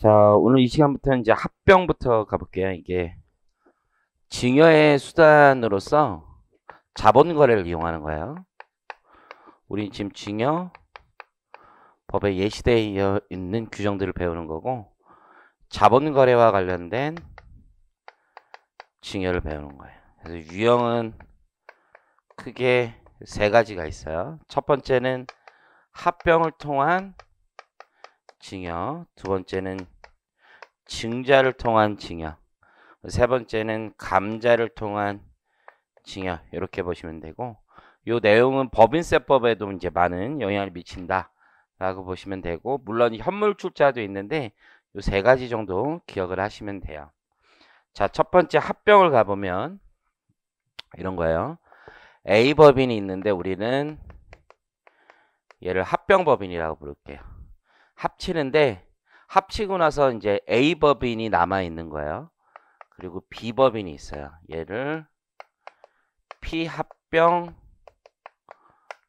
자, 오늘 이 시간부터 이제 합병부터 가볼게요. 이게 증여의 수단으로서 자본 거래를 이용하는 거예요. 우리 지금 증여 법에 예시되어 있는 규정들을 배우는 거고, 자본 거래와 관련된 증여를 배우는 거예요. 그래서 유형은 크게 세 가지가 있어요. 첫 번째는 합병을 통한 증여, 두 번째는 증자를 통한 증여, 세 번째는 감자를 통한 증여, 이렇게 보시면 되고, 이 내용은 법인세법에도 이제 많은 영향을 미친다 라고 보시면 되고, 물론 현물 출자도 있는데 이 세 가지 정도 기억을 하시면 돼요. 자, 첫 번째 합병을 가보면 이런 거예요. A 법인이 있는데 우리는 얘를 합병법인이라고 부를게요. 합치는데 합치고 나서 이제 A 법인이 남아 있는 거예요. 그리고 B 법인이 있어요. 얘를 피합병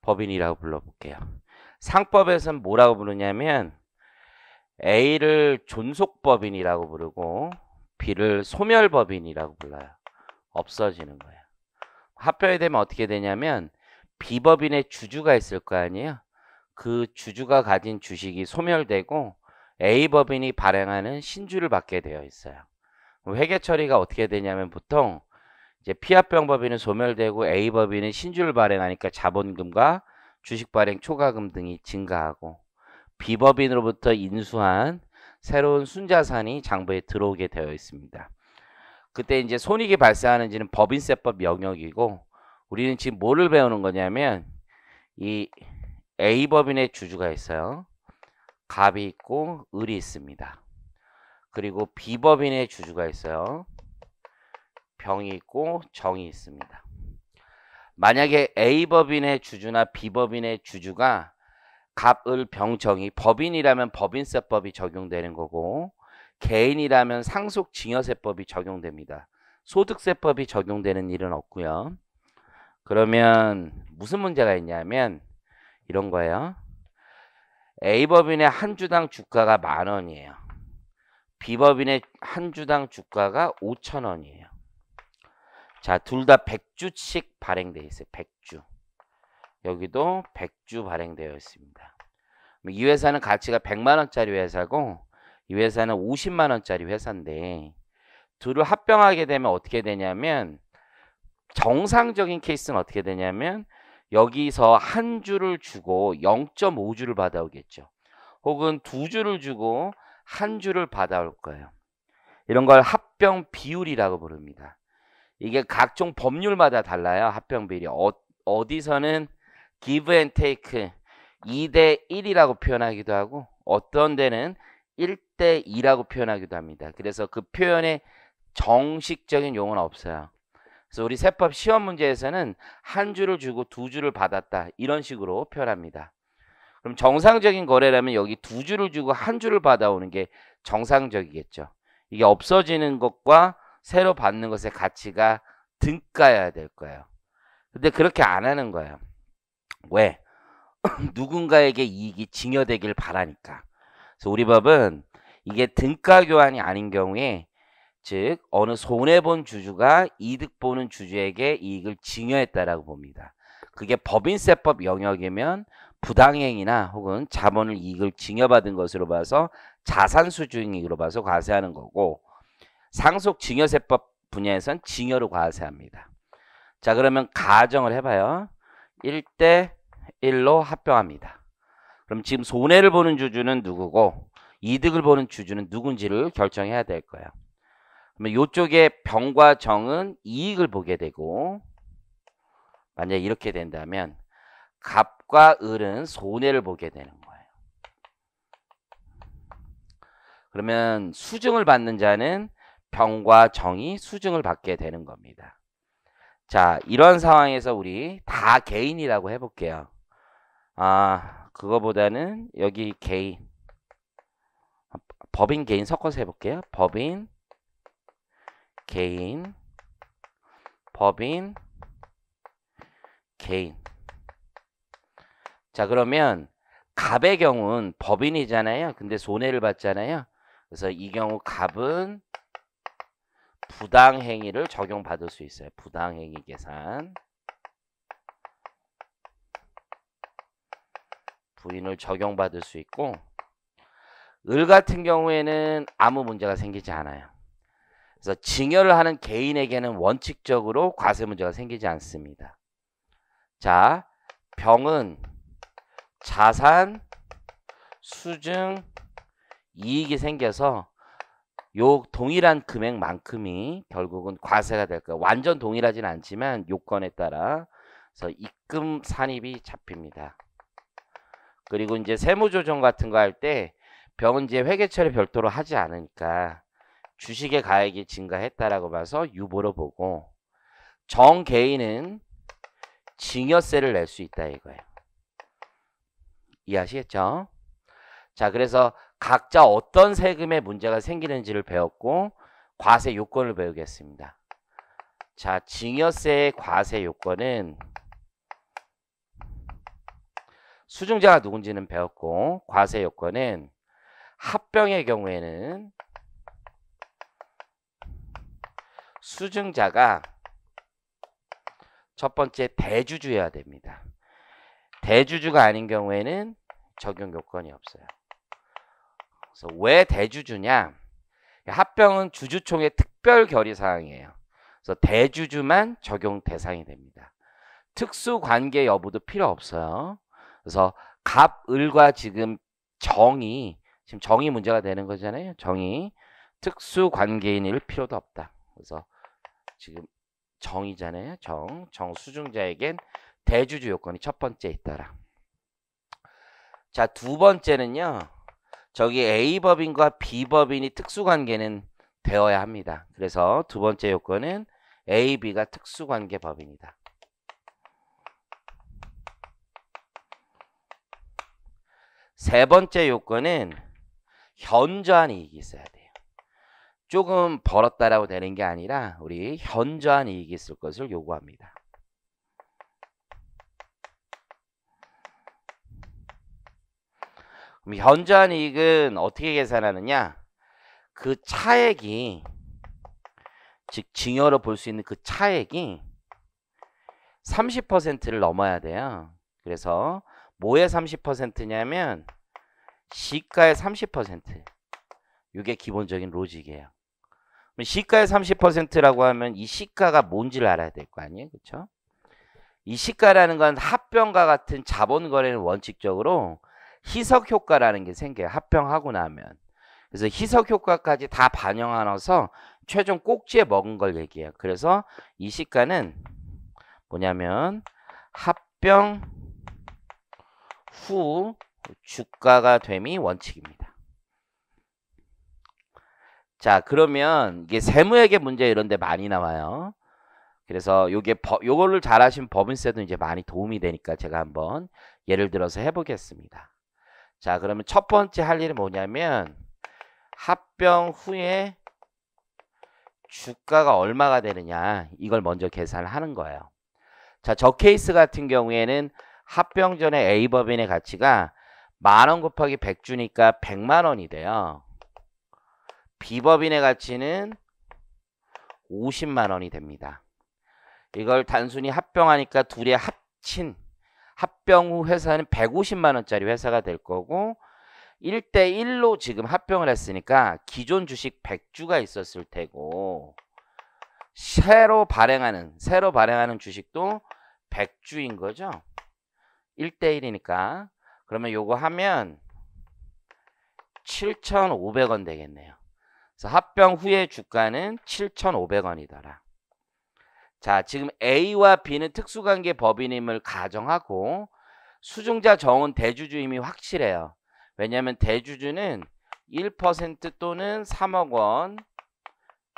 법인이라고 불러볼게요. 상법에서는 뭐라고 부르냐면 A를 존속법인이라고 부르고 B를 소멸법인이라고 불러요. 없어지는 거예요. 합병이 되면 어떻게 되냐면 B법인의 주주가 있을 거 아니에요. 그 주주가 가진 주식이 소멸되고 A법인이 발행하는 신주를 받게 되어 있어요. 회계 처리가 어떻게 되냐면 보통 이제 피합병법인은 소멸되고 A법인은 신주를 발행하니까 자본금과 주식 발행 초과금 등이 증가하고 B법인으로부터 인수한 새로운 순자산이 장부에 들어오게 되어 있습니다. 그때 이제 손익이 발생하는지는 법인세법 영역이고, 우리는 지금 뭐를 배우는 거냐면 이 A법인의 주주가 있어요. 갑이 있고 을이 있습니다. 그리고 B법인의 주주가 있어요. 병이 있고 정이 있습니다. 만약에 A법인의 주주나 B법인의 주주가 갑, 을, 병, 정이 법인이라면 법인세법이 적용되는 거고, 개인이라면 상속증여세법이 적용됩니다. 소득세법이 적용되는 일은 없고요. 그러면 무슨 문제가 있냐면 이런 거예요. A법인의 한 주당 주가가 10,000원이에요. B법인의 한 주당 주가가 5,000원이에요. 자, 둘 다 100주씩 발행되어 있어요. 100주. 여기도 100주 발행되어 있습니다. 이 회사는 가치가 100만원짜리 회사고 이 회사는 50만원짜리 회사인데 둘을 합병하게 되면 어떻게 되냐면, 정상적인 케이스는 어떻게 되냐면 여기서 한 주를 주고 0.5주를 받아오겠죠. 혹은 두 주를 주고 한 주를 받아올 거예요. 이런 걸 합병 비율이라고 부릅니다. 이게 각종 법률마다 달라요. 합병 비율이. 어디서는 give and take 2대 1이라고 표현하기도 하고 어떤 데는 1대 2라고 표현하기도 합니다. 그래서 그 표현의 정식적인 용어는 없어요. 그래서 우리 세법 시험 문제에서는 한 주를 주고 두 주를 받았다 이런 식으로 표현합니다. 그럼 정상적인 거래라면 여기 두 주를 주고 한 주를 받아오는 게 정상적이겠죠. 이게 없어지는 것과 새로 받는 것의 가치가 등가여야 될 거예요. 근데 그렇게 안 하는 거예요. 왜? 누군가에게 이익이 증여되길 바라니까. 그래서 우리 법은 이게 등가 교환이 아닌 경우에, 즉 어느 손해본 주주가 이득 보는 주주에게 이익을 증여했다라고 봅니다. 그게 법인세법 영역이면 부당행위나 혹은 자본을 이익을 증여받은 것으로 봐서 자산수주행위로 봐서 과세하는 거고, 상속증여세법 분야에선 증여로 과세합니다. 자, 그러면 가정을 해봐요. 1대 1로 합병합니다. 그럼 지금 손해를 보는 주주는 누구고 이득을 보는 주주는 누군지를 결정해야 될 거예요. 그러면 이쪽에 병과 정은 이익을 보게 되고, 만약에 이렇게 된다면 갑과 을은 손해를 보게 되는 거예요. 그러면 수증을 받는 자는 병과 정이 수증을 받게 되는 겁니다. 자, 이런 상황에서 우리 다 개인이라고 해볼게요. 그거보다는 여기 개인, 법인 개인 섞어서 해볼게요. 법인 개인, 법인 개인. 자, 그러면 갑의 경우는 법인이잖아요. 근데 손해를 받잖아요. 그래서 이 경우 갑은 부당행위를 적용받을 수 있어요. 부당행위 계산. 부인을 적용받을 수 있고, 을 같은 경우에는 아무 문제가 생기지 않아요. 그래서 증여를 하는 개인에게는 원칙적으로 과세 문제가 생기지 않습니다. 자, 병은 자산, 수증, 이익이 생겨서 요 동일한 금액만큼이 결국은 과세가 될 거예요. 완전 동일하진 않지만 요건에 따라. 그래서 입금 산입이 잡힙니다. 그리고 이제 세무조정 같은 거 할 때 병은 이제 회계처리 별도로 하지 않으니까 주식의 가액이 증가했다라고 봐서 유보로 보고, 정개인은 증여세를 낼 수 있다 이거예요. 이해하시겠죠? 자, 그래서 각자 어떤 세금에 문제가 생기는지를 배웠고, 과세 요건을 배우겠습니다. 자, 증여세의 과세 요건은 수증자가 누군지는 배웠고, 과세 요건은 합병의 경우에는 수증자가 첫 번째 대주주여야 됩니다. 대주주가 아닌 경우에는 적용 요건이 없어요. 그래서 왜 대주주냐? 합병은 주주총회 특별 결의 사항이에요. 그래서 대주주만 적용 대상이 됩니다. 특수관계 여부도 필요 없어요. 그래서 갑, 을과 지금 정이 문제가 되는 거잖아요. 정이 특수관계인일 필요도 없다. 그래서 지금 정이잖아요. 정 수증자에겐 대주주 요건이 첫 번째 있더라. 자, 두 번째는요. 저기 A법인과 B법인이 특수관계는 되어야 합니다. 그래서 두 번째 요건은 A, B가 특수관계 법인이다. 세 번째 요건은 현저한 이익이 있어야 돼요. 조금 벌었다라고 되는 게 아니라 우리 현저한 이익이 있을 것을 요구합니다. 그럼 현저한 이익은 어떻게 계산하느냐? 그 차액이, 즉 증여로 볼 수 있는 그 차액이 30%를 넘어야 돼요. 그래서 뭐의 30%냐면 시가의 30%. 이게 기본적인 로직이에요. 시가의 30%라고 하면 이 시가가 뭔지를 알아야 될 거 아니에요. 그렇죠? 이 시가라는 건 합병과 같은 자본 거래는 원칙적으로 희석 효과라는 게 생겨요. 합병하고 나면. 그래서 희석 효과까지 다 반영하면서 최종 꼭지에 먹은 걸 얘기해요. 그래서 이 시가는 뭐냐면 합병 후 주가가 됨이 원칙입니다. 자, 그러면 이게 세무회계 문제 이런 데 많이 나와요. 그래서 요거를 잘 하신 법인세도 이제 많이 도움이 되니까 제가 한번 예를 들어서 해보겠습니다. 자, 그러면 첫 번째 할 일이 뭐냐면 합병 후에 주가가 얼마가 되느냐, 이걸 먼저 계산을 하는 거예요. 자, 저 케이스 같은 경우에는 합병 전에 A법인의 가치가 10,000원 곱하기 100주니까 100만 원이 돼요. B법인의 가치는 50만 원이 됩니다. 이걸 단순히 합병하니까 둘이 합친 합병 후 회사는 150만 원짜리 회사가 될 거고, 1대1로 지금 합병을 했으니까 기존 주식 100주가 있었을 테고, 새로 발행하는 주식도 100주인 거죠. 1대1이니까. 그러면 요거 하면 7,500원 되겠네요. 그래서 합병 후의 주가는 7,500원이더라. 자, 지금 A와 B는 특수관계 법인임을 가정하고 수증자 정은 대주주임이 확실해요. 왜냐하면 대주주는 1% 또는 3억 원,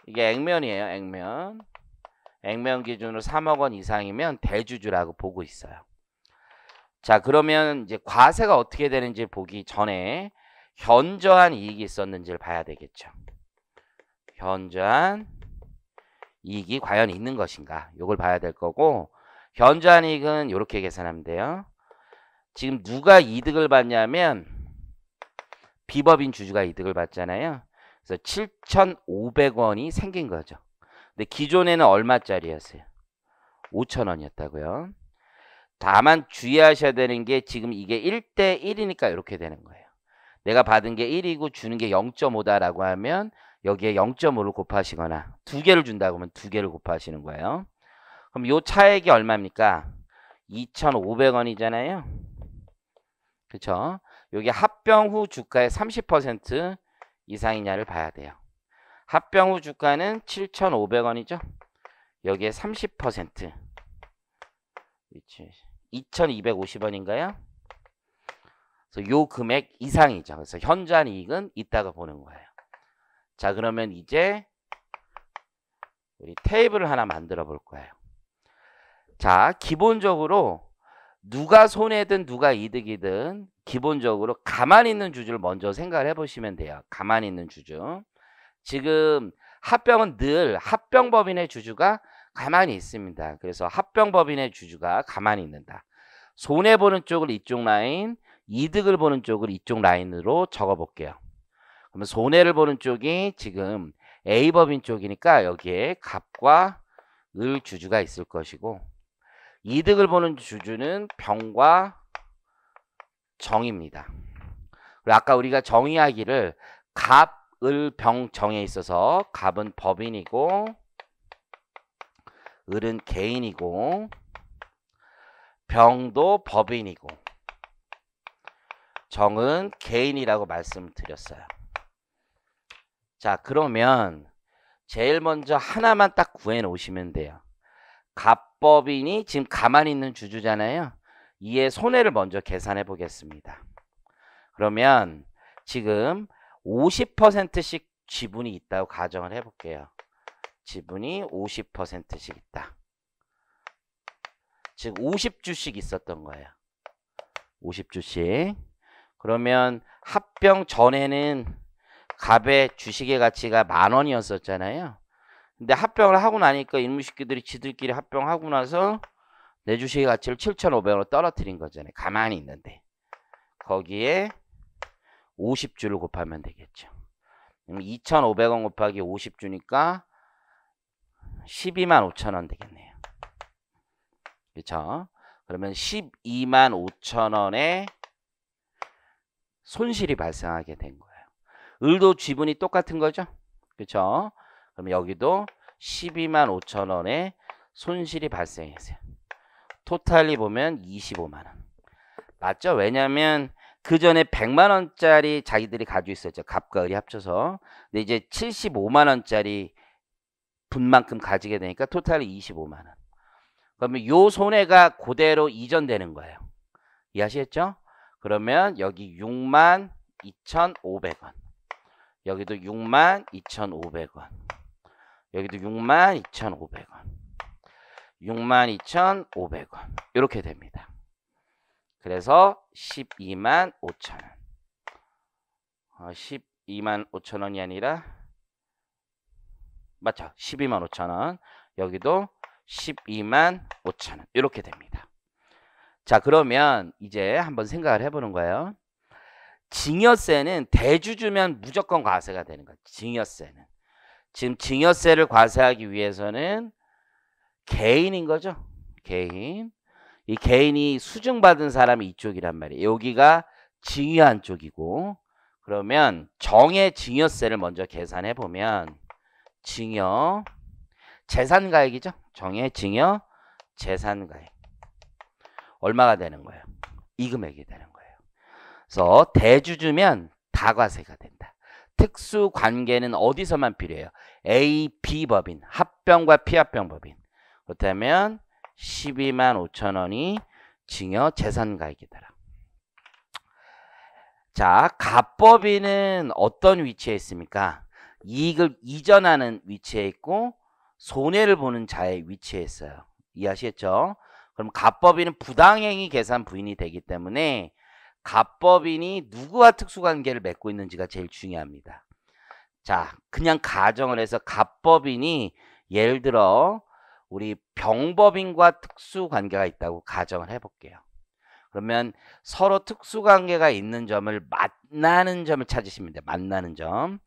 이게 액면이에요. 액면 기준으로 3억 원 이상이면 대주주라고 보고 있어요. 자, 그러면 이제 과세가 어떻게 되는지 보기 전에 현저한 이익이 있었는지를 봐야 되겠죠. 현저한 이익이 과연 있는 것인가, 이걸 봐야 될 거고, 현저한 이익은 이렇게 계산하면 돼요. 지금 누가 이득을 받냐면 B법인 주주가 이득을 받잖아요. 그래서 7,500원이 생긴 거죠. 근데 기존에는 얼마짜리였어요? 5,000원이었다고요. 다만 주의하셔야 되는 게 지금 이게 1대 1이니까 이렇게 되는 거예요. 내가 받은 게 1이고 주는 게 0.5다라고 하면 여기에 0.5를 곱하시거나 2개를 준다고 하면 2개를 곱하시는 거예요. 그럼 요 차액이 얼마입니까? 2,500원이잖아요. 그쵸? 여기 합병 후 주가의 30% 이상이냐를 봐야 돼요. 합병 후 주가는 7,500원이죠. 여기에 30% 2,250원인가요? 그래서 요 금액 이상이죠. 그래서 현저한 이익은 이따가 보는 거예요. 자, 그러면 이제 우리 테이블을 하나 만들어 볼 거예요. 자, 기본적으로 누가 손해든 누가 이득이든 기본적으로 가만히 있는 주주를 먼저 생각을 해보시면 돼요. 가만히 있는 주주. 지금 합병은 늘 합병법인의 주주가 가만히 있습니다. 그래서 합병법인의 주주가 가만히 있는다. 손해보는 쪽을 이쪽 라인, 이득을 보는 쪽을 이쪽 라인으로 적어볼게요. 그러면 손해를 보는 쪽이 지금 A법인 쪽이니까 여기에 갑과 을 주주가 있을 것이고, 이득을 보는 주주는 병과 정입니다. 그리고 아까 우리가 정의하기를 갑, 을, 병, 정에 있어서 갑은 법인이고 을은 개인이고 병도 법인이고 정은 개인이라고 말씀드렸어요. 자, 그러면 제일 먼저 하나만 딱 구해 놓으시면 돼요. 갑법인이 지금 가만히 있는 주주잖아요. 이에 손해를 먼저 계산해 보겠습니다. 그러면 지금 50%씩 지분이 있다고 가정을 해 볼게요. 지분이 50%씩 있다. 즉 50주씩 있었던 거예요. 50주씩. 그러면 합병 전에는 갑의 주식의 가치가 10,000원이었었잖아요. 근데 합병을 하고 나니까 인무식기들이 지들끼리 합병하고 나서 내 주식의 가치를 7,500원으로 떨어뜨린 거잖아요. 가만히 있는데. 거기에 50주를 곱하면 되겠죠. 그럼 2,500원 곱하기 50주니까 125,000원 되겠네요. 그렇죠? 그러면 125,000원의 손실이 발생하게 된 거예요. 을도 지분이 똑같은 거죠? 그렇죠? 그럼 여기도 125,000원의 손실이 발생했어요. 토탈리 보면 250,000원. 맞죠? 왜냐면 그 전에 100만원짜리 자기들이 가지고 있었죠. 갑과 을이 합쳐서. 근데 이제 75만원짜리 분만큼 가지게 되니까 토탈이 250,000원. 그러면 요 손해가 그대로 이전되는 거예요. 이해하시겠죠? 그러면 여기 62,500원. 여기도 62,500원. 여기도 62,500원. 62,500원. 이렇게 됩니다. 그래서 125,000원. 125,000원이 아니라 맞죠? 125,000원. 여기도 125,000원. 이렇게 됩니다. 자, 그러면 이제 한번 생각을 해보는 거예요. 증여세는 대주주면 무조건 과세가 되는 거예요. 증여세는. 지금 증여세를 과세하기 위해서는 개인인 거죠. 개인. 이 개인이 수증받은 사람이 이쪽이란 말이에요. 여기가 증여한 쪽이고, 그러면 정의 증여세를 먼저 계산해 보면 증여 재산가액이죠. 정의 증여 재산가액 얼마가 되는 거예요? 이 금액이 되는 거예요. 그래서 대주주면 다과세가 된다. 특수관계는 어디서만 필요해요? A, B 법인, 합병과 피합병 법인. 그렇다면 125,000원이 증여 재산가액이더라. 자, 갑법인은 어떤 위치에 있습니까? 이익을 이전하는 위치에 있고 손해를 보는 자의 위치에 있어요. 이해하시겠죠? 그럼 갑법인은 부당행위 계산 부인이 되기 때문에 갑법인이 누구와 특수관계를 맺고 있는지가 제일 중요합니다. 자, 그냥 가정을 해서 갑법인이 예를 들어 우리 병법인과 특수관계가 있다고 가정을 해볼게요. 그러면 서로 특수관계가 있는 점을 만나는 점을 찾으시면 돼요. 만나는 점.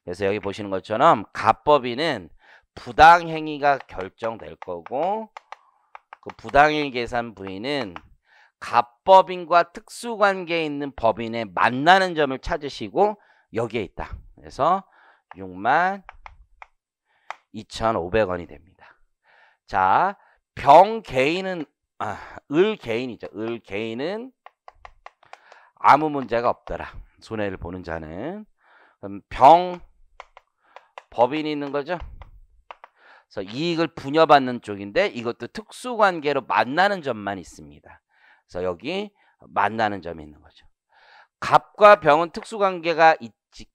그래서 여기 보시는 것처럼 갑법인은 부당행위가 결정될 거고 그 부당행위 계산 부위는 갑법인과 특수관계에 있는 법인의 만나는 점을 찾으시고 여기에 있다. 그래서 62,500원이 됩니다. 자, 병 개인은 을 개인이죠. 을 개인은 아무 문제가 없더라. 손해를 보는 자는. 그럼 병 법인이 있는 거죠. 그래서 이익을 부여받는 쪽인데 이것도 특수관계로 만나는 점만 있습니다. 그래서 여기 만나는 점이 있는 거죠. 갑과 병은 특수관계가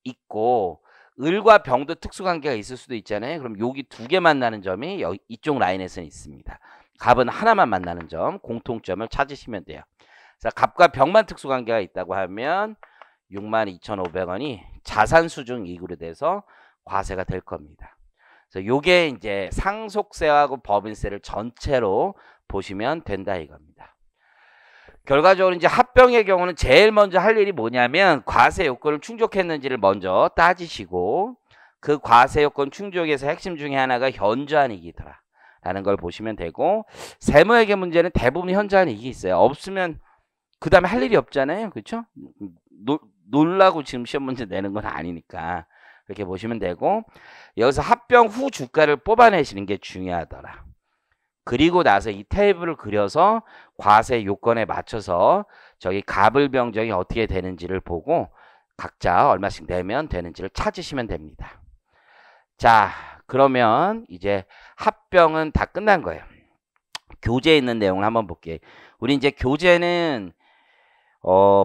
있고 을과 병도 특수관계가 있을 수도 있잖아요. 그럼 여기 두 개 만나는 점이 이쪽 라인에서는 있습니다. 갑은 하나만 만나는 점, 공통점을 찾으시면 돼요. 그래서 갑과 병만 특수관계가 있다고 하면 62,500원이 자산수중 이익으로 돼서 과세가 될 겁니다. 그래서 요게 이제 상속세하고 법인세를 전체로 보시면 된다 이겁니다. 결과적으로 이제 합병의 경우는 제일 먼저 할 일이 뭐냐면 과세 요건을 충족했는지를 먼저 따지시고 그 과세 요건 충족에서 핵심 중에 하나가 현저한 이익이더라 라는 걸 보시면 되고 세무회계 문제는 대부분 현저한 이익이 있어요. 없으면 그 다음에 할 일이 없잖아요. 그렇죠? 놀라고 지금 시험 문제 내는 건 아니니까 이렇게 보시면 되고 여기서 합병 후 주가를 뽑아내시는 게 중요하더라. 그리고 나서 이 테이블을 그려서 과세 요건에 맞춰서 저기 갑을병정이 어떻게 되는지를 보고 각자 얼마씩 내면 되는지를 찾으시면 됩니다. 자, 그러면 이제 합병은 다 끝난 거예요. 교재에 있는 내용을 한번 볼게요. 우리 이제 교재는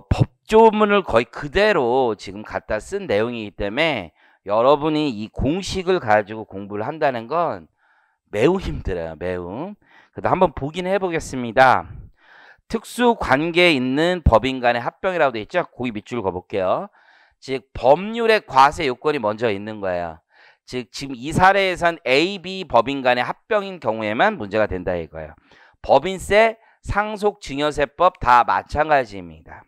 법조문을 거의 그대로 지금 갖다 쓴 내용이기 때문에 여러분이 이 공식을 가지고 공부를 한다는 건 매우 힘들어요. 매우. 그래도 한번 보긴 해보겠습니다. 특수관계에 있는 법인 간의 합병이라고 되어 있죠. 거기 밑줄 그어볼게요. 즉 법률의 과세 요건이 먼저 있는 거예요. 즉 지금 이 사례에선 A, B 법인 간의 합병인 경우에만 문제가 된다 이거예요. 법인세, 상속증여세법 다 마찬가지입니다.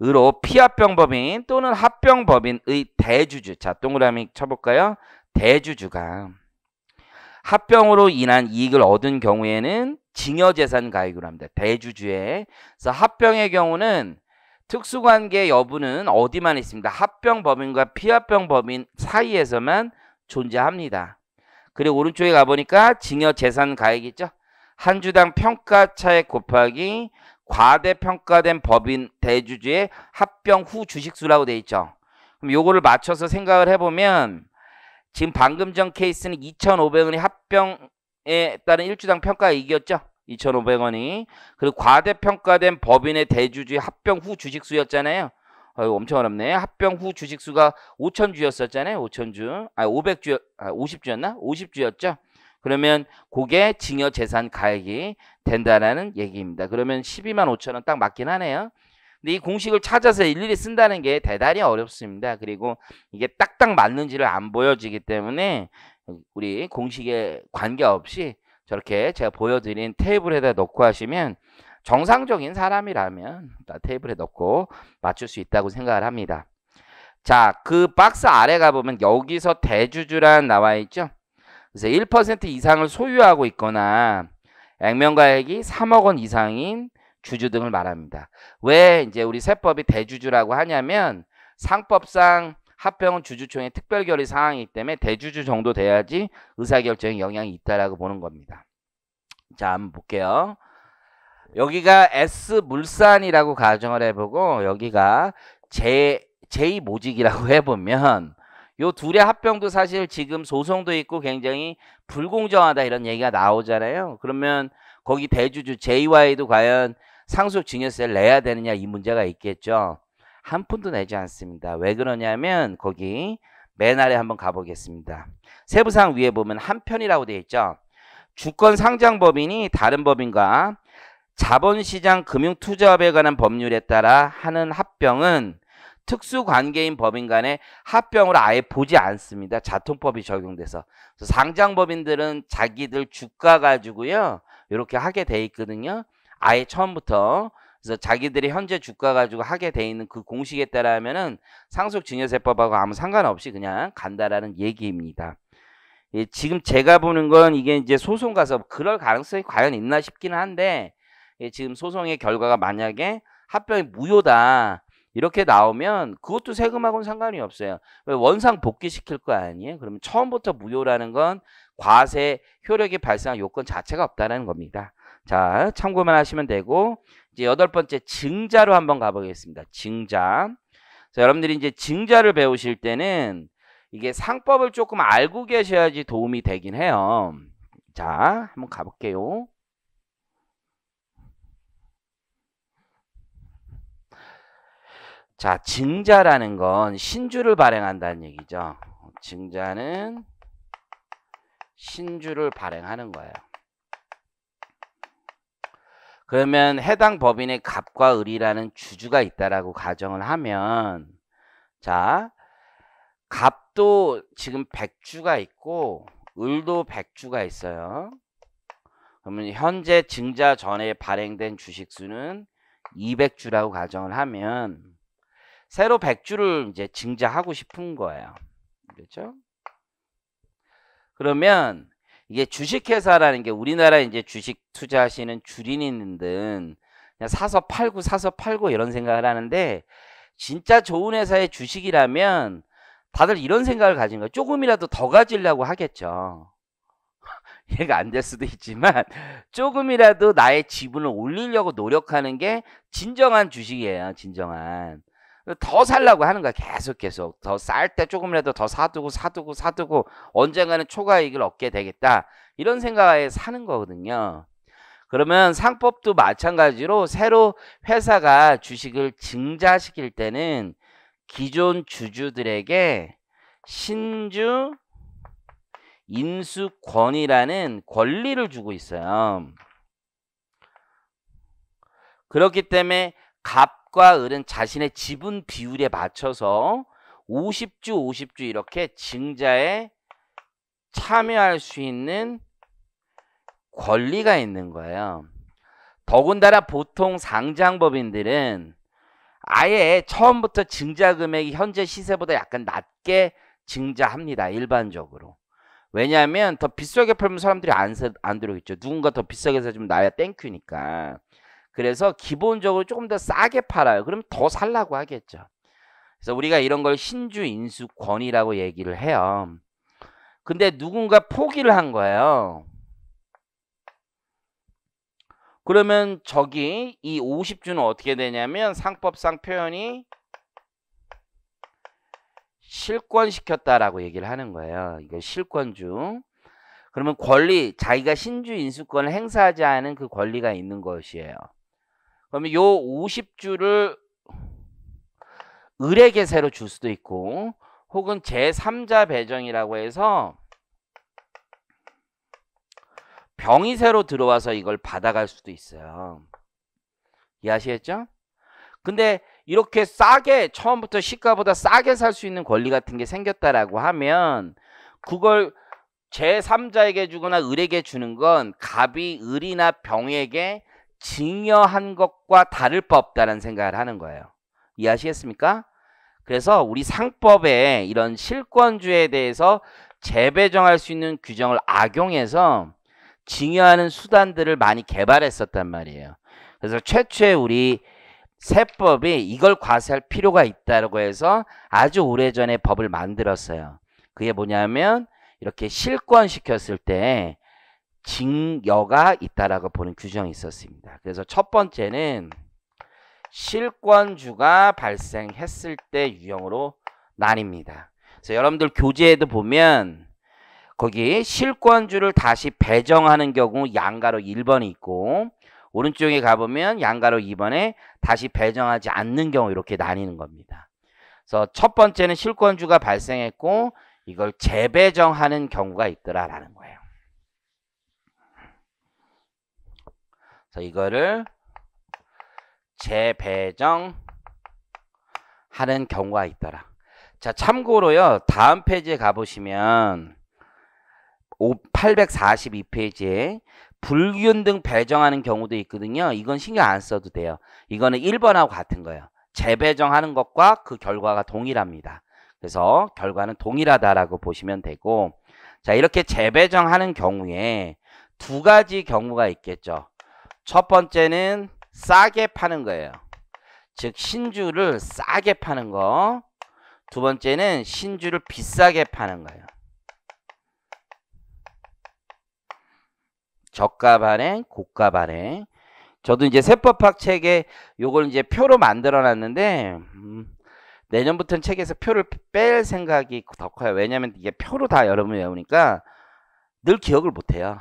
으로 피합병법인 또는 합병법인의 대주주, 자 동그라미 쳐볼까요? 대주주가 합병으로 인한 이익을 얻은 경우에는 증여재산 가액으로 합니다. 대주주에. 그래서 합병의 경우는 특수관계 여부는 어디만 있습니다. 합병법인과 피합병법인 사이에서만 존재합니다. 그리고 오른쪽에 가보니까 증여재산 가액 있죠. 한 주당 평가차액 곱하기 과대평가된 법인 대주주의 합병 후 주식수라고 돼 있죠. 그럼 요거를 맞춰서 생각을 해보면 지금 방금 전 케이스는 2,500원이 합병에 따른 1주당 평가이익이었죠. 2,500원이. 그리고 과대평가된 법인의 대주주의 합병 후 주식수였잖아요. 엄청 어렵네. 합병 후 주식수가 5,000주였었잖아요. 5,000주. 500주, 50주였나? 50주였죠. 그러면 그게 증여재산 가액이 된다라는 얘기입니다. 그러면 125,000원 딱 맞긴 하네요. 근데 이 공식을 찾아서 일일이 쓴다는 게 대단히 어렵습니다. 그리고 이게 딱딱 맞는지를 안 보여지기 때문에 우리 공식에 관계없이 저렇게 제가 보여드린 테이블에다 넣고 하시면 정상적인 사람이라면 테이블에 넣고 맞출 수 있다고 생각을 합니다. 자, 그 박스 아래 가보면 여기서 대주주란 나와 있죠. 그래서 1% 이상을 소유하고 있거나 액면가액이 3억 원 이상인 주주 등을 말합니다. 왜 이제 우리 세법이 대주주라고 하냐면 상법상 합병은 주주총회 특별결의 사항이기 때문에 대주주 정도 돼야지 의사결정에 영향이 있다라고 보는 겁니다. 자, 한번 볼게요. 여기가 S물산이라고 가정을 해보고 여기가 제2모직이라고 해보면 요 둘의 합병도 사실 지금 소송도 있고 굉장히 불공정하다 이런 얘기가 나오잖아요. 그러면 거기 대주주 J와도 과연 상속증여세를 내야 되느냐 이 문제가 있겠죠. 한 푼도 내지 않습니다. 왜 그러냐면 거기 맨 아래 한번 가보겠습니다. 세부사항 위에 보면 한 편이라고 되어 있죠. 주권 상장법인이 다른 법인과 자본시장 금융투자업에 관한 법률에 따라 하는 합병은 특수관계인 법인 간의 합병으로 아예 보지 않습니다. 자통법이 적용돼서. 그래서 상장법인들은 자기들 주가 가지고요. 이렇게 하게 돼 있거든요. 아예 처음부터 그래서 자기들이 현재 주가 가지고 하게 돼 있는 그 공식에 따라하면은 상속증여세법하고 아무 상관없이 그냥 간다라는 얘기입니다. 예, 지금 제가 보는 건 이게 이제 소송 가서 그럴 가능성이 과연 있나 싶기는 한데, 예, 지금 소송의 결과가 만약에 합병이 무효다 이렇게 나오면 그것도 세금하고는 상관이 없어요. 왜 원상 복귀시킬 거 아니에요? 그러면 처음부터 무효라는 건 과세 효력이 발생한 요건 자체가 없다는 겁니다. 자, 참고만 하시면 되고, 이제 8번째 증자로 한번 가보겠습니다. 증자. 자, 여러분들이 이제 증자를 배우실 때는 이게 상법을 조금 알고 계셔야지 도움이 되긴 해요. 자, 한번 가볼게요. 자, 증자라는 건 신주를 발행한다는 얘기죠. 증자는 신주를 발행하는 거예요. 그러면 해당 법인의 갑과 을이라는 주주가 있다라고 가정을 하면, 자, 갑도 지금 100주가 있고 을도 100주가 있어요. 그러면 현재 증자 전에 발행된 주식수는 200주라고 가정을 하면 새로 100주를 이제 증자하고 싶은 거예요. 그렇죠? 그러면 이게 주식회사라는 게 우리나라에 이제 주식 투자하시는 주린이들 그냥 사서 팔고 이런 생각을 하는데, 진짜 좋은 회사의 주식이라면 다들 이런 생각을 가진 거예요. 조금이라도 더 가지려고 하겠죠. 이해가 안 될 수도 있지만 조금이라도 나의 지분을 올리려고 노력하는 게 진정한 주식이에요. 진정한. 더 살려고 하는 거야. 계속 더 쌀 때 조금이라도 더 사두고 언젠가는 초과이익을 얻게 되겠다, 이런 생각에 사는 거거든요. 그러면 상법도 마찬가지로 새로 회사가 주식을 증자시킬 때는 기존 주주들에게 신주 인수권이라는 권리를 주고 있어요. 그렇기 때문에 갑과 을은 자신의 지분 비율에 맞춰서 50주 이렇게 증자에 참여할 수 있는 권리가 있는 거예요. 더군다나 보통 상장법인들은 아예 처음부터 증자 금액이 현재 시세보다 약간 낮게 증자합니다. 일반적으로. 왜냐하면 더 비싸게 팔면 사람들이 안 들어오겠죠. 누군가 더 비싸게 사주면 나야 땡큐니까. 그래서 기본적으로 조금 더 싸게 팔아요. 그럼 더 살라고 하겠죠. 그래서 우리가 이런 걸 신주 인수권이라고 얘기를 해요. 근데 누군가 포기를 한 거예요. 그러면 저기 이 50주는 어떻게 되냐면 상법상 표현이 실권시켰다라고 얘기를 하는 거예요. 이거 실권주. 그러면 권리, 자기가 신주 인수권을 행사하지 않은 그 권리가 있는 것이에요. 그러면 요 50주를 을에게 새로 줄 수도 있고, 혹은 제3자 배정이라고 해서 병이 새로 들어와서 이걸 받아갈 수도 있어요. 이해하시겠죠? 근데 이렇게 싸게, 처음부터 시가보다 싸게 살 수 있는 권리 같은 게 생겼다라고 하면 그걸 제3자에게 주거나 을에게 주는 건 갑이 을이나 병에게 증여한 것과 다를 바 없다는 생각을 하는 거예요. 이해하시겠습니까? 그래서 우리 상법에 이런 실권주에 대해서 재배정할 수 있는 규정을 악용해서 증여하는 수단들을 많이 개발했었단 말이에요. 그래서 최초에 우리 세법이 이걸 과세할 필요가 있다고 해서 아주 오래전에 법을 만들었어요. 그게 뭐냐면 이렇게 실권시켰을 때 증여가 있다라고 보는 규정이 있었습니다. 그래서 첫 번째는 실권주가 발생했을 때 유형으로 나뉩니다. 그래서 여러분들 교재에도 보면 거기 실권주를 다시 배정하는 경우 양가로 1번이 있고, 오른쪽에 가보면 양가로 2번에 다시 배정하지 않는 경우 이렇게 나뉘는 겁니다. 그래서 첫 번째는 실권주가 발생했고 이걸 재배정하는 경우가 있더라라는 거예요. 그래서 이거를 재배정하는 경우가 있더라. 자, 참고로요, 다음 페이지에 가보시면 842페이지에 불균 등 배정하는 경우도 있거든요. 이건 신경 안 써도 돼요. 이거는 1번하고 같은 거예요. 재배정하는 것과 그 결과가 동일합니다. 그래서 결과는 동일하다라고 보시면 되고, 자, 이렇게 재배정하는 경우에 두 가지 경우가 있겠죠. 첫 번째는 싸게 파는 거예요. 즉 신주를 싸게 파는 거. 두 번째는 신주를 비싸게 파는 거예요. 저가 발행, 고가 발행. 저도 이제 세법학 책에 요걸 이제 표로 만들어 놨는데 내년부터는 책에서 표를 뺄 생각이 더 커요. 왜냐면 이게 표로 다 여러분이 외우니까 늘 기억을 못 해요.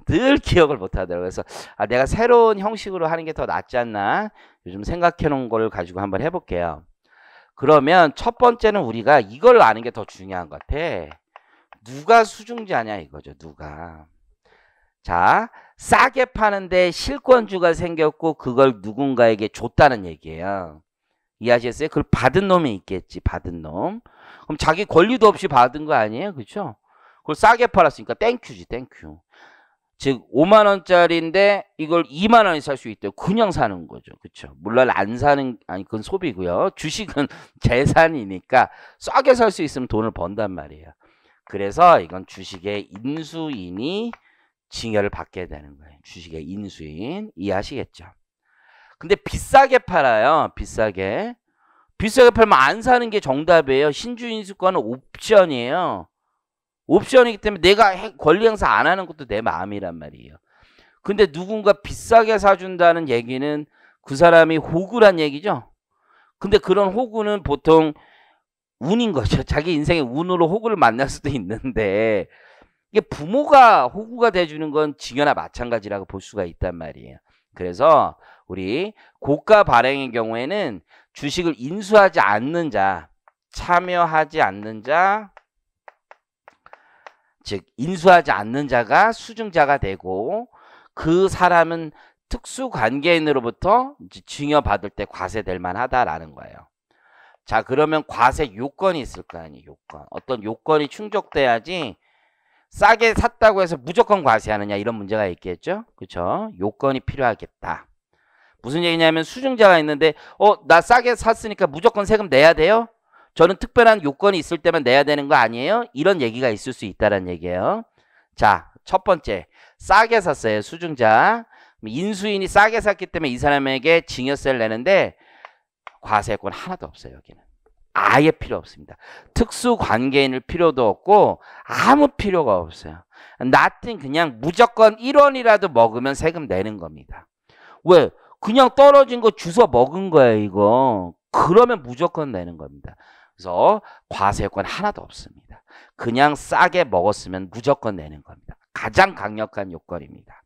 늘 기억을 못 하더라고요. 그래서 내가 새로운 형식으로 하는 게 더 낫지 않나 요즘 생각해 놓은 걸 가지고 한번 해볼게요. 그러면 첫 번째는 우리가 이걸 아는 게 더 중요한 것 같아. 누가 수중자냐 이거죠. 누가. 자, 싸게 파는데 실권주가 생겼고 그걸 누군가에게 줬다는 얘기예요. 이해하셨어요? 그걸 받은 놈이 있겠지. 받은 놈. 그럼 자기 권리도 없이 받은 거 아니에요? 그렇죠? 그걸 싸게 팔았으니까 땡큐지. 땡큐. 즉 5만 원짜리인데 이걸 2만 원에 살 수 있대요. 그냥 사는 거죠. 그렇죠? 물론 안 사는 아니 그건 소비고요. 주식은 재산이니까 싸게 살 수 있으면 돈을 번단 말이에요. 그래서 이건 주식의 인수인이 징여를 받게 되는 거예요. 주식의 인수인. 이해하시겠죠? 근데 비싸게 팔아요. 비싸게. 비싸게 팔면 안 사는 게 정답이에요. 신주인수권은 옵션이에요. 옵션이기 때문에 내가 권리 행사 안 하는 것도 내 마음이란 말이에요. 근데 누군가 비싸게 사준다는 얘기는 그 사람이 호구란 얘기죠. 근데 그런 호구는 보통 운인 거죠. 자기 인생의 운으로 호구를 만날 수도 있는데 이게 부모가 호구가 돼주는 건 징여나 마찬가지라고 볼 수가 있단 말이에요. 그래서 우리 고가 발행의 경우에는 주식을 인수하지 않는 자, 참여하지 않는 자, 즉 인수하지 않는 자가 수증자가 되고 그 사람은 특수관계인으로부터 징여받을 때 과세될 만하다라는 거예요. 자, 그러면 과세 요건이 있을 거 아니에요. 요건. 어떤 요건이 충족돼야지 싸게 샀다고 해서 무조건 과세하느냐 이런 문제가 있겠죠. 그렇죠? 요건이 필요하겠다. 무슨 얘기냐면 수증자가 있는데 나 싸게 샀으니까 무조건 세금 내야 돼요? 저는 특별한 요건이 있을 때만 내야 되는 거 아니에요? 이런 얘기가 있을 수 있다는 얘기예요. 자, 첫 번째. 싸게 샀어요. 수증자. 인수인이 싸게 샀기 때문에 이 사람에게 징여세를 내는데 과세권 하나도 없어요. 여기는. 아예 필요 없습니다. 특수관계인일 필요도 없고 아무 필요가 없어요. nothing 그냥 무조건 1원이라도 먹으면 세금 내는 겁니다. 왜? 그냥 떨어진 거 주워 먹은 거예요. 이거. 그러면 무조건 내는 겁니다. 그래서 과세권 하나도 없습니다. 그냥 싸게 먹었으면 무조건 내는 겁니다. 가장 강력한 요건입니다.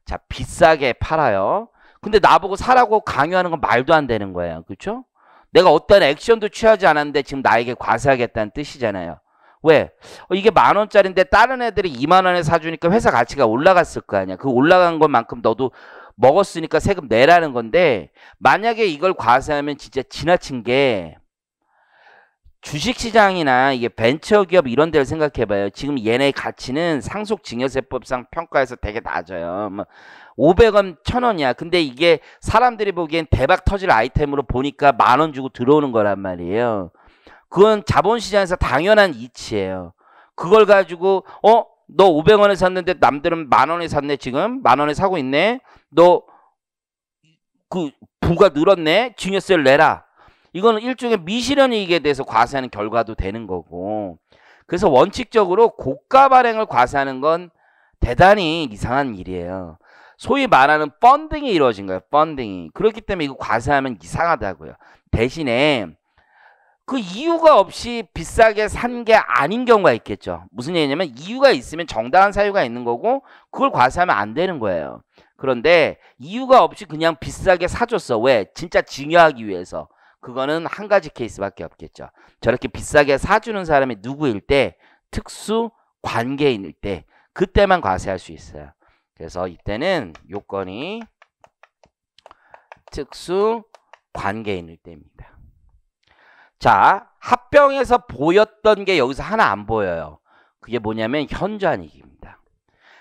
자, 비싸게 팔아요. 근데 나보고 사라고 강요하는 건 말도 안 되는 거예요. 그렇죠? 내가 어떤 액션도 취하지 않았는데 지금 나에게 과세하겠다는 뜻이잖아요. 왜? 이게 10,000원짜리인데 다른 애들이 2만 원에 사주니까 회사 가치가 올라갔을 거 아니야. 그 올라간 것만큼 너도 먹었으니까 세금 내라는 건데 만약에 이걸 과세하면 진짜 지나친 게 주식시장이나 이게 벤처기업 이런 데를 생각해봐요. 지금 얘네 가치는 상속증여세법상 평가해서 되게 낮아요. 500원, 1,000원이야. 근데 이게 사람들이 보기엔 대박 터질 아이템으로 보니까 10,000원 주고 들어오는 거란 말이에요. 그건 자본시장에서 당연한 이치예요. 그걸 가지고 너 500원에 샀는데 남들은 10,000원에 샀네. 지금 10,000원에 사고 있네. 너 그 부가 늘었네. 증여세를 내라. 이거는 일종의 미실현이익에 대해서 과세하는 결과도 되는 거고. 그래서 원칙적으로 고가 발행을 과세하는 건 대단히 이상한 일이에요. 소위 말하는 펀딩이 이루어진 거예요. 펀딩이. 그렇기 때문에 이거 과세하면 이상하다고요. 대신에 그 이유가 없이 비싸게 산 게 아닌 경우가 있겠죠. 무슨 얘기냐면 이유가 있으면 정당한 사유가 있는 거고 그걸 과세하면 안 되는 거예요. 그런데 이유가 없이 그냥 비싸게 사줬어. 왜? 진짜 증여하기 위해서. 그거는 한 가지 케이스밖에 없겠죠. 저렇게 비싸게 사주는 사람이 누구일 때, 특수 관계인일 때, 그때만 과세할 수 있어요. 그래서 이때는 요건이 특수 관계인일 때입니다. 자, 합병에서 보였던 게 여기서 하나 안 보여요. 그게 뭐냐면 현저한 이익입니다.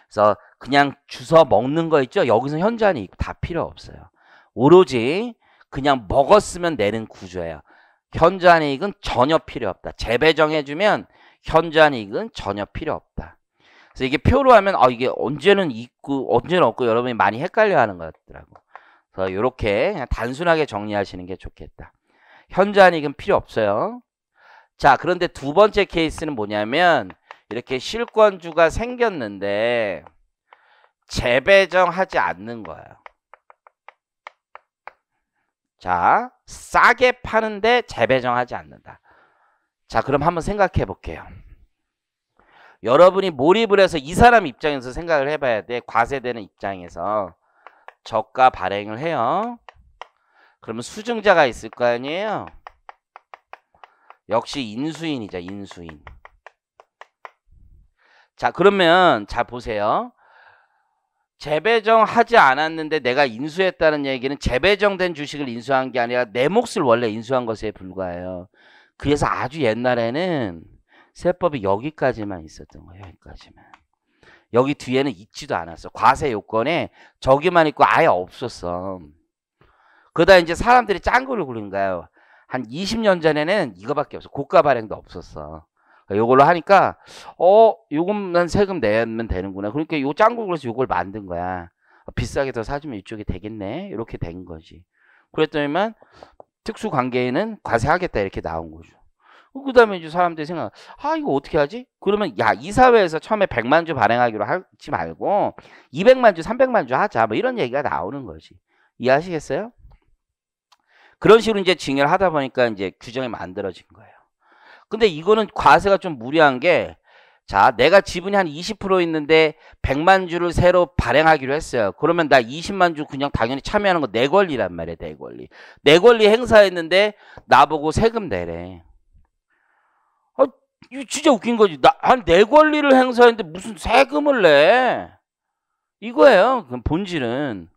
그래서 그냥 주워 먹는 거 있죠? 여기서 현저한이익 다 필요 없어요. 오로지 그냥 먹었으면 내는 구조예요. 현저한이익은 전혀 필요 없다. 재배정해주면 현저한이익은 전혀 필요 없다. 그래서 이게 표로 하면 이게 언제는 있고 언제는 없고 여러분이 많이 헷갈려하는 것 같더라고. 그래서 이렇게 그냥 단순하게 정리하시는 게 좋겠다. 현저한이익은 필요 없어요. 자, 그런데 두 번째 케이스는 뭐냐면 이렇게 실권주가 생겼는데 재배정하지 않는 거예요. 자, 싸게 파는데 재배정하지 않는다. 자, 그럼 한번 생각해 볼게요. 여러분이 몰입을 해서 이 사람 입장에서 생각을 해봐야 돼. 과세되는 입장에서 저가 발행을 해요. 그러면 수증자가 있을 거 아니에요. 역시 인수인이죠. 인수인. 자, 그러면 자 보세요. 재배정하지 않았는데 내가 인수했다는 얘기는 재배정된 주식을 인수한 게 아니라 내 몫을 원래 인수한 것에 불과해요. 그래서 아주 옛날에는 세법이 여기까지만 있었던 거예요. 여기까지만. 여기 뒤에는 있지도 않았어. 과세 요건에 저기만 있고 아예 없었어. 그러다 이제 사람들이 짱구를 굴린 거예요. 한 20년 전에는 이거밖에 없어. 고가 발행도 없었어. 요걸로 하니까 요것만 세금 내면 되는구나. 그러니까 요 짱구 그래서 요걸 만든 거야. 비싸게 더 사주면 이쪽이 되겠네. 이렇게 된 거지. 그랬더니만 특수관계에는 과세하겠다 이렇게 나온 거죠. 그 다음에 이제 사람들이 생각, 이거 어떻게 하지? 그러면 야, 이사회에서 처음에 100만 주 발행하기로 하지 말고 200만 주, 300만 주 하자. 뭐 이런 얘기가 나오는 거지. 이해하시겠어요? 그런 식으로 이제 징여를 하다 보니까 이제 규정이 만들어진 거예요. 근데 이거는 과세가 좀 무리한 게, 자, 내가 지분이 한 20% 있는데 100만 주를 새로 발행하기로 했어요. 그러면 나 20만 주 그냥 당연히 참여하는 거 내 권리란 말이에요. 내 권리. 내 권리 행사했는데 나보고 세금 내래. 이거 진짜 웃긴 거지. 내 권리를 행사했는데 무슨 세금을 내? 이거예요. 그럼 본질은.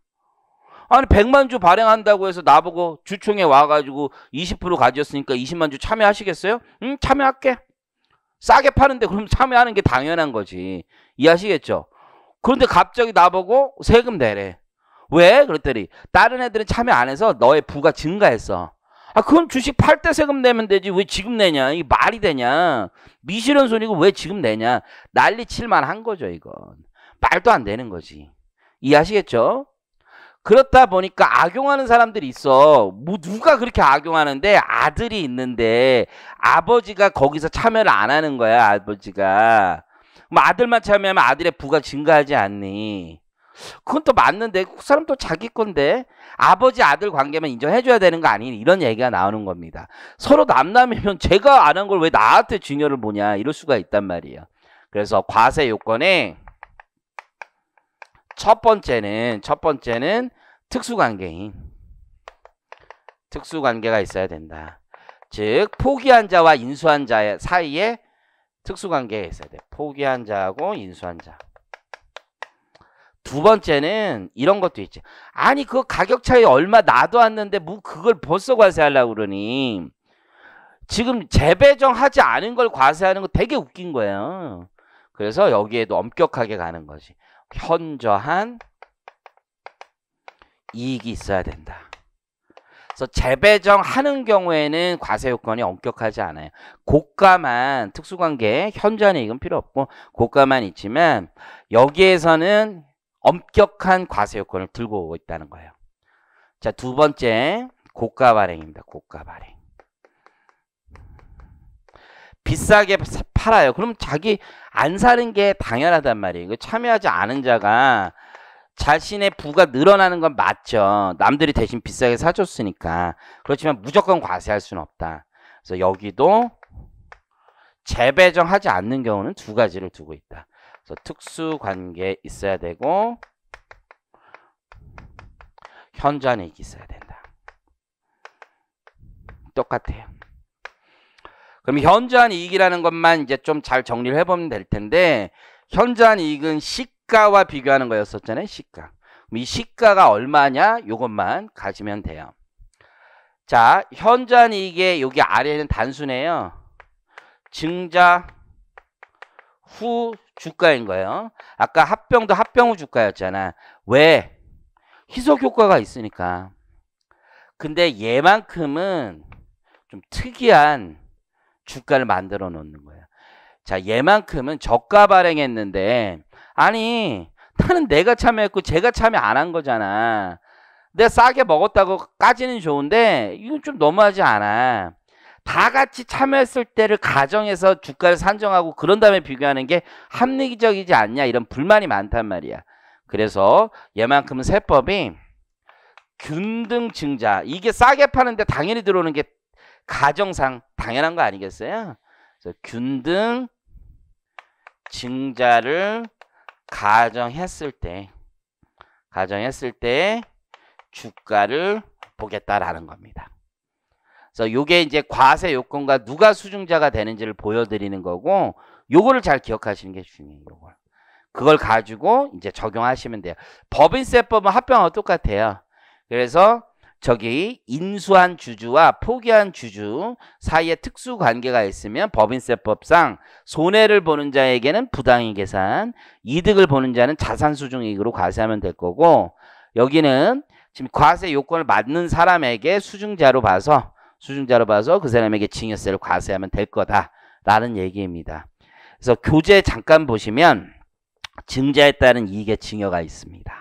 아니 100만 주 발행한다고 해서 나보고 주총에 와가지고 20% 가졌으니까 20만 주 참여하시겠어요? 응, 참여할게. 싸게 파는데 그럼 참여하는 게 당연한 거지. 이해하시겠죠? 그런데 갑자기 나보고 세금 내래. 왜? 그랬더니 다른 애들은 참여 안 해서 너의 부가 증가했어. 그럼 주식 팔 때 세금 내면 되지. 왜 지금 내냐? 이게 말이 되냐? 미시런 소리고 왜 지금 내냐? 난리 칠만 한 거죠, 이건. 말도 안 되는 거지. 이해하시겠죠? 그렇다 보니까 악용하는 사람들이 있어. 뭐 누가 그렇게 악용하는데 아들이 있는데 아버지가 거기서 참여를 안 하는 거야. 아버지가. 뭐 아들만 참여하면 아들의 부가 증가하지 않니? 그건 또 맞는데 그 사람 또 자기 건데 아버지 아들 관계만 인정해줘야 되는 거 아니니? 이런 얘기가 나오는 겁니다. 서로 남남이면 제가 안 한 걸 왜 나한테 증여를 보냐 이럴 수가 있단 말이에요. 그래서 과세 요건에 첫 번째는 특수관계인. 특수관계가 있어야 된다. 즉 포기한 자와 인수한 자 사이에 특수관계가 있어야 돼. 포기한 자하고 인수한 자. 두 번째는 이런 것도 있지. 아니 그 가격 차이 얼마 나도 않는데 뭐 그걸 벌써 과세하려고 그러니. 지금 재배정하지 않은 걸 과세하는 거 되게 웃긴 거예요. 그래서 여기에도 엄격하게 가는 거지. 현저한 이익이 있어야 된다. 그래서 재배정하는 경우에는 과세 요건이 엄격하지 않아요. 고가만 특수관계 현저한 이익은 필요 없고 고가만 있지만 여기에서는 엄격한 과세 요건을 들고 오고 있다는 거예요. 자, 두 번째 고가 발행입니다. 고가 발행. 비싸게 팔아요. 그럼 자기 안 사는 게 당연하단 말이에요. 참여하지 않은 자가 자신의 부가 늘어나는 건 맞죠. 남들이 대신 비싸게 사줬으니까. 그렇지만 무조건 과세할 수는 없다. 그래서 여기도 재배정하지 않는 경우는 두 가지를 두고 있다. 그래서 특수관계 있어야 되고 현저한 이익이 있어야 된다. 똑같아요. 그럼 현저한 이익이라는 것만 이제 좀 잘 정리를 해보면 될 텐데 현저한 이익은 시가와 비교하는 거였었잖아요. 시가. 그럼 이 시가가 얼마냐? 이것만 가지면 돼요. 자, 현저한 이익의 여기 아래는 단순해요. 증자 후 주가인 거예요. 아까 합병도 합병 후 주가였잖아. 왜? 희석 효과가 있으니까. 근데 얘만큼은 좀 특이한 주가를 만들어 놓는 거예요. 자, 얘만큼은 저가 발행했는데, 아니, 나는 내가 참여했고 제가 참여 안 한 거잖아. 내가 싸게 먹었다고까지는 좋은데 이건 좀 너무하지 않아. 다 같이 참여했을 때를 가정해서 주가를 산정하고 그런 다음에 비교하는 게 합리적이지 않냐, 이런 불만이 많단 말이야. 그래서 얘만큼은 세법이 균등 증자, 이게 싸게 파는데 당연히 들어오는 게 가정상 당연한 거 아니겠어요? 그래서 균등 증자를 가정했을 때 주가를 보겠다라는 겁니다. 그래서 요게 이제 과세 요건과 누가 수증자가 되는지를 보여드리는 거고, 요거를 잘 기억하시는 게 중요해요. 요걸. 그걸 가지고 이제 적용하시면 돼요. 법인세법은 합병하고 똑같아요. 그래서 저기 인수한 주주와 포기한 주주 사이에 특수 관계가 있으면 법인세법상 손해를 보는 자에게는 부당이익 계산, 이득을 보는 자는 자산수중이익으로 과세하면 될 거고, 여기는 지금 과세 요건을 맞는 사람에게 수증자로 봐서 그 사람에게 증여세를 과세하면 될 거다라는 얘기입니다. 그래서 교재 잠깐 보시면 증자에 따른 이익의 증여가 있습니다.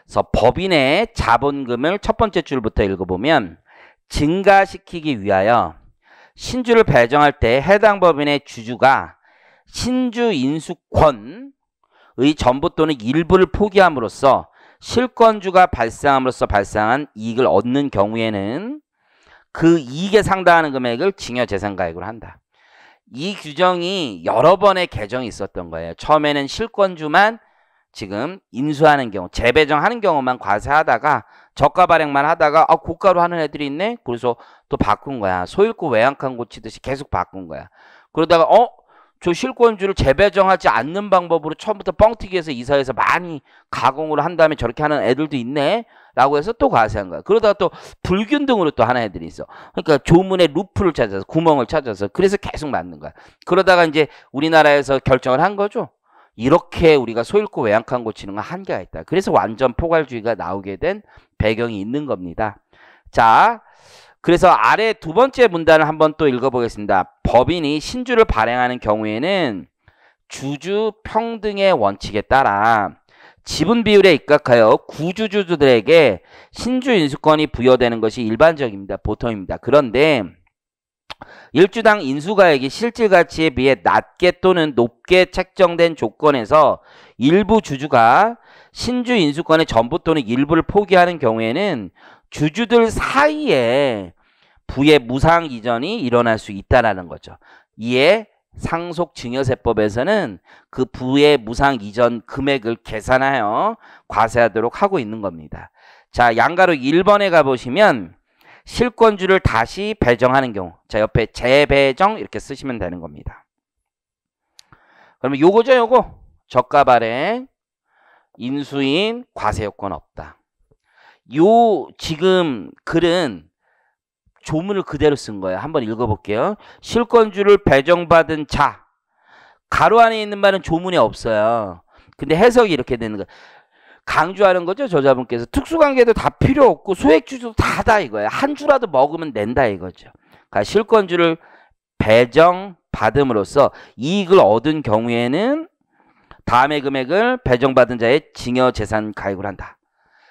그래서 법인의 자본금을 첫 번째 줄부터 읽어보면, 증가시키기 위하여 신주를 배정할 때 해당 법인의 주주가 신주 인수권의 전부 또는 일부를 포기함으로써 실권주가 발생함으로써 발생한 이익을 얻는 경우에는 그 이익에 상당하는 금액을 증여재산가액으로 한다. 이 규정이 여러 번의 개정이 있었던 거예요. 처음에는 실권주만 지금 인수하는 경우, 재배정하는 경우만 과세하다가 저가 발행만 하다가 고가로 하는 애들이 있네? 그래서 또 바꾼 거야. 소잃고 외양간 고치듯이 계속 바꾼 거야. 그러다가 저 실권주를 재배정하지 않는 방법으로 처음부터 뻥튀기해서 이사해서 많이 가공을 한 다음에 저렇게 하는 애들도 있네? 라고 해서 또 과세한 거야. 그러다가 또 불균등으로 또 하는 애들이 있어. 그러니까 조문에 루프를 찾아서, 구멍을 찾아서, 그래서 계속 맞는 거야. 그러다가 이제 우리나라에서 결정을 한 거죠. 이렇게 우리가 소잃고 외양간 고치는 건 한계가 있다. 그래서 완전 포괄주의가 나오게 된 배경이 있는 겁니다. 자, 그래서 아래 두 번째 문단을 한번 또 읽어보겠습니다. 법인이 신주를 발행하는 경우에는 주주 평등의 원칙에 따라 지분 비율에 입각하여 구주주들에게 신주 인수권이 부여되는 것이 일반적입니다. 보통입니다. 그런데 일주당 인수가액이 실질가치에 비해 낮게 또는 높게 책정된 조건에서 일부 주주가 신주 인수권의 전부 또는 일부를 포기하는 경우에는 주주들 사이에 부의 무상 이전이 일어날 수 있다는 거죠. 이에 상속증여세법에서는 그 부의 무상 이전 금액을 계산하여 과세하도록 하고 있는 겁니다. 자, 양가로 1번에 가보시면 실권주를 다시 배정하는 경우, 자, 옆에 재배정 이렇게 쓰시면 되는 겁니다. 그러면 요거죠, 요거. 저가 발행, 인수인, 과세 요건 없다. 요 지금 글은 조문을 그대로 쓴 거예요. 한번 읽어볼게요. 실권주를 배정받은 자, 가로 안에 있는 말은 조문에 없어요. 근데 해석이 이렇게 되는 거예요. 강조하는 거죠, 저자분께서. 특수관계도 다 필요 없고 소액주주도 다다 이거예요. 한 주라도 먹으면 된다 이거죠. 그러니까 실권주를 배정받음으로써 이익을 얻은 경우에는 다음의 금액을 배정받은 자의 증여재산 가액을 한다.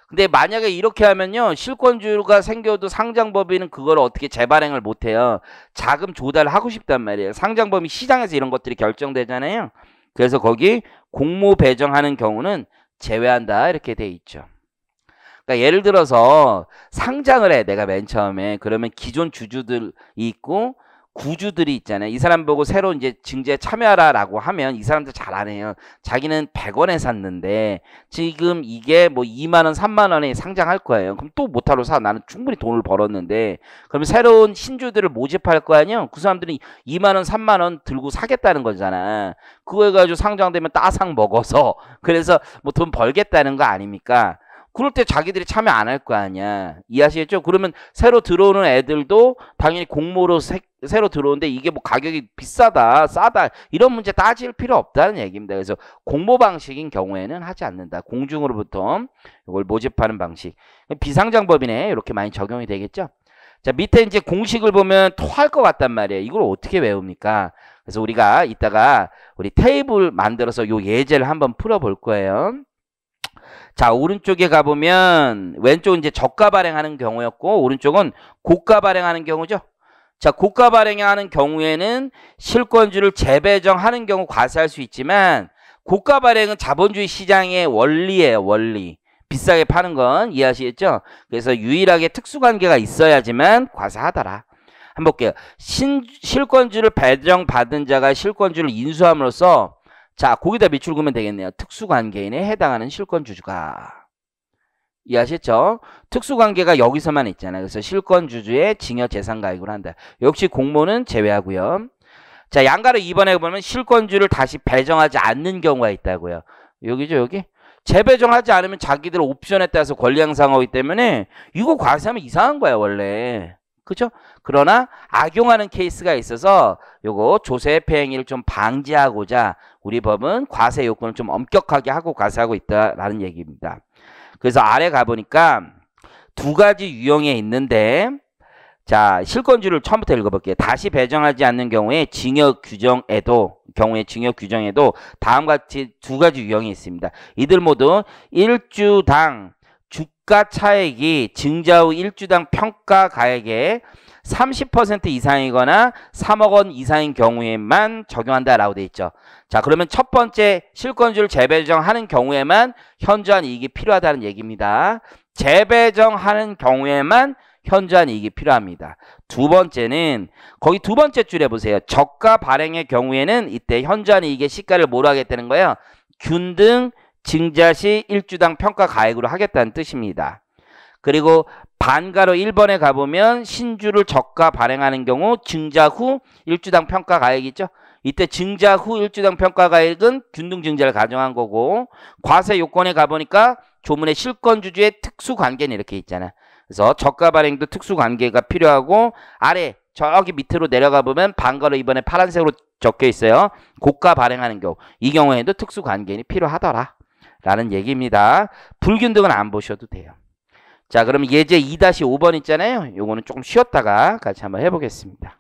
근데 만약에 이렇게 하면요, 실권주가 생겨도 상장법인은 그걸 어떻게 재발행을 못해요. 자금 조달을 하고 싶단 말이에요. 상장법인 시장에서 이런 것들이 결정되잖아요. 그래서 거기 공모 배정하는 경우는 제외한다 이렇게 돼 있죠. 그러니까 예를 들어서 상장을 해, 내가 맨 처음에. 그러면 기존 주주들이 있고 구주들이 있잖아요. 이 사람 보고 새로 이제 증제에 참여하라라고 하면 이 사람들 잘 안 해요. 자기는 100원에 샀는데 지금 이게 뭐 2만 원, 3만 원에 상장할 거예요. 그럼 또 못하러 사. 나는 충분히 돈을 벌었는데. 그러면 새로운 신주들을 모집할 거 아니에요. 그 사람들이 2만 원, 3만 원 들고 사겠다는 거잖아. 그거 해가지고 상장되면 따상 먹어서 그래서 뭐 돈 벌겠다는 거 아닙니까? 그럴 때 자기들이 참여 안 할 거 아니야. 이해하시겠죠? 그러면 새로 들어오는 애들도 당연히 공모로 새로 들어오는데 이게 뭐 가격이 비싸다, 싸다 이런 문제 따질 필요 없다는 얘기입니다. 그래서 공모 방식인 경우에는 하지 않는다. 공중으로부터 이걸 모집하는 방식. 비상장법이네. 이렇게 많이 적용이 되겠죠. 자, 밑에 이제 공식을 보면 토할 것 같단 말이에요. 이걸 어떻게 외웁니까? 그래서 우리가 이따가 우리 테이블 만들어서 요 예제를 한번 풀어볼 거예요. 자, 오른쪽에 가보면 왼쪽은 이제 저가 발행하는 경우였고 오른쪽은 고가 발행하는 경우죠. 자, 고가 발행하는 경우에는 실권주를 재배정하는 경우 과세할 수 있지만 고가 발행은 자본주의 시장의 원리예요. 원리. 비싸게 파는 건 이해하시겠죠? 그래서 유일하게 특수관계가 있어야지만 과세하더라. 한번 볼게요. 실권주를 배정받은 자가 실권주를 인수함으로써 자, 거기다 밑줄 그으면 되겠네요. 특수관계인에 해당하는 실권주주가. 이해하셨죠? 특수관계가 여기서만 있잖아요. 그래서 실권주주의 징여재산가액으로 한다. 역시 공모는 제외하고요. 자, 양가로 2번에 보면 실권주를 다시 배정하지 않는 경우가 있다고요. 여기죠, 여기? 재배정하지 않으면 자기들 옵션에 따라서 권리 향상하기 때문에 이거 과세하면 이상한 거야, 원래. 그죠? 그러나 악용하는 케이스가 있어서 요거 조세폐 행위를 좀 방지하고자 우리 법은 과세 요건을 좀 엄격하게 하고 과세하고 있다라는 얘기입니다. 그래서 아래 가보니까 두 가지 유형에 있는데 자, 실권주를 처음부터 읽어볼게요. 다시 배정하지 않는 경우에 징역 규정에도 다음과 같이 두 가지 유형이 있습니다. 이들 모두 1주당 주가 차액이 증자 후 1주당 평가 가액의 30% 이상이거나 3억 원 이상인 경우에만 적용한다라고 돼 있죠. 자, 그러면 첫 번째 실권주를 재배정하는 경우에만 현저한 이익이 필요하다는 얘기입니다. 재배정하는 경우에만 현저한 이익이 필요합니다. 두 번째는 거기 두 번째 줄에 보세요. 저가 발행의 경우에는 이때 현저한 이익의 시가를 뭐로 하겠다는 거예요? 균등 증자 시 1주당 평가 가액으로 하겠다는 뜻입니다. 그리고 반가로 1번에 가보면 신주를 저가 발행하는 경우 증자 후 1주당 평가 가액이 있죠. 이때 증자 후 1주당 평가 가액은 균등 증자를 가정한 거고 과세 요건에 가보니까 조문에 실권주주의 특수관계는 이렇게 있잖아. 그래서 저가 발행도 특수관계가 필요하고 아래 저기 밑으로 내려가 보면 반가로 2번에 파란색으로 적혀 있어요. 고가 발행하는 경우 이 경우에도 특수관계인이 필요하더라 라는 얘기입니다. 불균등은 안 보셔도 돼요. 자, 그럼 예제 2-5번 있잖아요. 요거는 조금 쉬었다가 같이 한번 해보겠습니다.